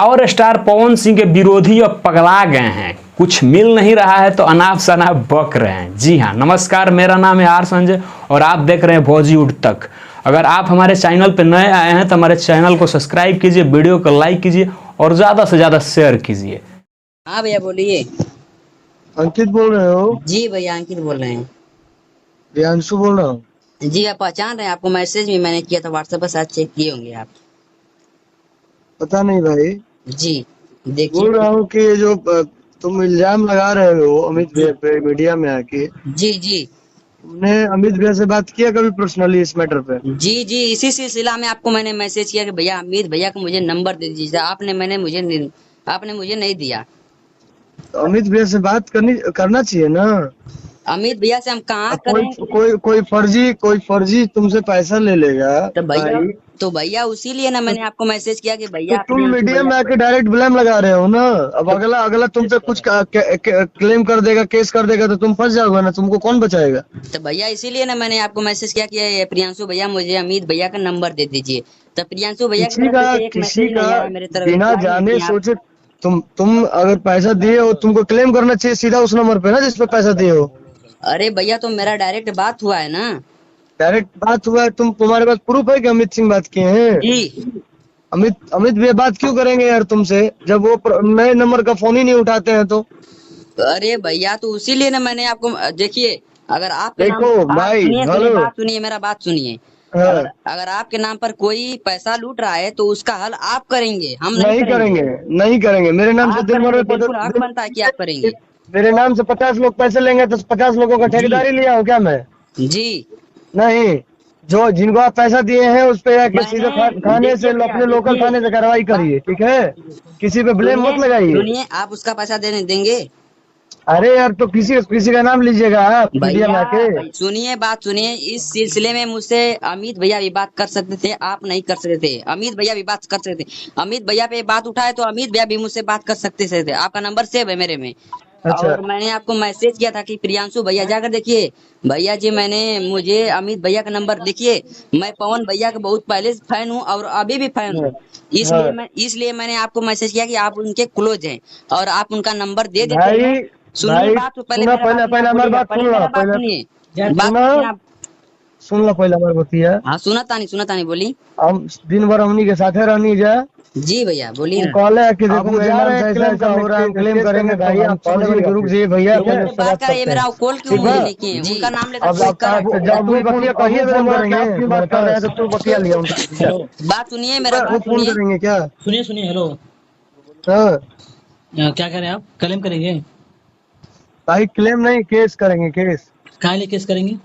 Power star Pawan Singh के विरोधी अब पगला गए हैं। कुछ मिल नहीं रहा है तो अनाप शनाप बक रहे हैं। जी हाँ, नमस्कार, मेरा नाम है आर संजय और आप देख रहे हैं बॉलीवुड तक। अगर आप हमारे चैनल पर नए आए हैं तो हमारे चैनल को सब्सक्राइब कीजिए, वीडियो को लाइक कीजिए और ज़्यादा से ज़्यादा शेयर कीजिए। हाँ भैया बोलिए। अंकित बोल रहे हो? जी भैया अंकित बोल रहे हैं। प्रियांशु बोल रहा हूँ। जी आप पहचान रहे हैं, आपको मैसेज भी मैंने किया था व्हाट्सएप पर, शायद चेक किए होंगे आप। पता नहीं भाई। जी देखिए। बोल रहा हूँ कि ये जो तुम इल्जाम लगा रहे हो अमित भैया पे मीडिया में आके, जी जी तुमने अमित भैया से बात किया कभी पर्सनली इस मैटर पे? जी जी इसी सिलसिला में आपको मैंने मैसेज किया कि भैया अमित भैया को मुझे नंबर दे दीजिए। आपने मुझे नहीं दिया। तो अमित भैया से बात करना चाहिए ना। अमित भैया से हम कहाँ अब करें? कोई फर्जी तुमसे पैसा ले लेगा भाई। तो भैया उसीलिए ना मैंने आपको मैसेज किया कि तो भैया तुम मीडिया में आके डायरेक्ट ब्लेम लगा रहे हो ना। अब अगला तुम पे कुछ क्लेम कर देगा, केस कर देगा तो तुम फंस जाओगे ना, तुमको कौन बचाएगा? तो भैया इसीलिए ना मैंने आपको मैसेज किया कि प्रियांशु भैया मुझे अमित भैया का नंबर दे दीजिए। तो प्रियांशु भैया की तरफ से एक किसी मैसेज का नहीं आया मेरे तरफ, बिना reply नहीं जाने किया आप। सोचे तुम अगर पैसा दिए हो तुमको क्लेम करना चाहिए सीधा उस नंबर पे ना जिस पे पैसा दिए हो। अरे भैया तो मेरा डायरेक्ट बात हुआ है ना। डायरेक्ट बात हुआ है, तुम्हारे पास प्रूफ है कि अमित सिंह बात किए हैं? जी अमित भैया बात क्यों करेंगे यार तुमसे जब वो नए नंबर का फोन ही नहीं उठाते हैं? तो अरे भैया तो उसीलिए ना मैंने आपको देखिए, अगर आपके नाम देखो भाई, हेलो। बात सुनिए, मेरा बात सुनिए। हाँ। अगर आपके नाम पर कोई पैसा लूट रहा है तो उसका हल आप करेंगे, हम नहीं करेंगे, नहीं करेंगे। मेरे नाम से आप दिन भर करेंगे, में बिल्कुल हक बनता है कि आप करेंगे। मेरे नाम से 50 लोग पैसे लेंगे तो 50 लोगों का ठेकेदारी लिया हो क्या मैं? जी नहीं, जो जिनको आप पैसा दिए हैं उस पे आके सीधे थाने से अपने लोकल थाने से कार्रवाई करिए, ठीक है? किसी पे ब्लेम मत लगाइए। सुनिए, आप उसका पैसा देने देंगे? अरे यार तो किसी का नाम लीजिएगा आप मीडिया में आके। सुनिए बात सुनिए, इस सिलसिले में मुझसे अमित भैया भी बात कर सकते थे, आप नहीं कर सकते थे। अमित भैया भी बात कर सकते थे। अमित भैया पे बात उठाए तो अमित भैया भी मुझसे बात कर सकते थे। आपका नंबर सेव है मेरे में। अच्छा। और मैंने आपको मैसेज किया था कि प्रियांशु भैया जाकर देखिए। भैया जी मुझे अमित भैया का नंबर देखिए। मैं पवन भैया का बहुत पहले से फैन हूँ और अभी भी फैन हूँ। इसलिए मैंने आपको मैसेज किया कि आप उनके क्लोज हैं और आप उनका नंबर दे देते हैं। सुनिए बात तो पहले पहले हमारी बात सुन लो, बात सुनिए, बात सुनिए आप। सुन लो पहले हमारी बतिया। हाँ सुना तानी बोली। हम दिन भर हमनी के साथे रहनी जा। जी भैया बोलिए। कॉल है कि देखो मेरे नाम से ऐसा हो रहा है, हम क्लेम करेंगे भाई। आप पहले रुक जाइए भैया, पहले उससे बात करते हैं। मेरा कॉल क्यों नहीं किए? उनका नाम लेकर अब जब तुम बतिया कहिए फोन करेंगे, आपकी बात कर रहे हैं तो तू बतिया लिया उनका। बात सुनिए, मेरा बात फोन करेंगे क्या? सुनिए हेलो। हाँ क्या कह रहे हैं आप? क्लेम करेंगे? भाई क्लेम नहीं, केस करेंगे, केस। कहाँ लिए केस करेंगे?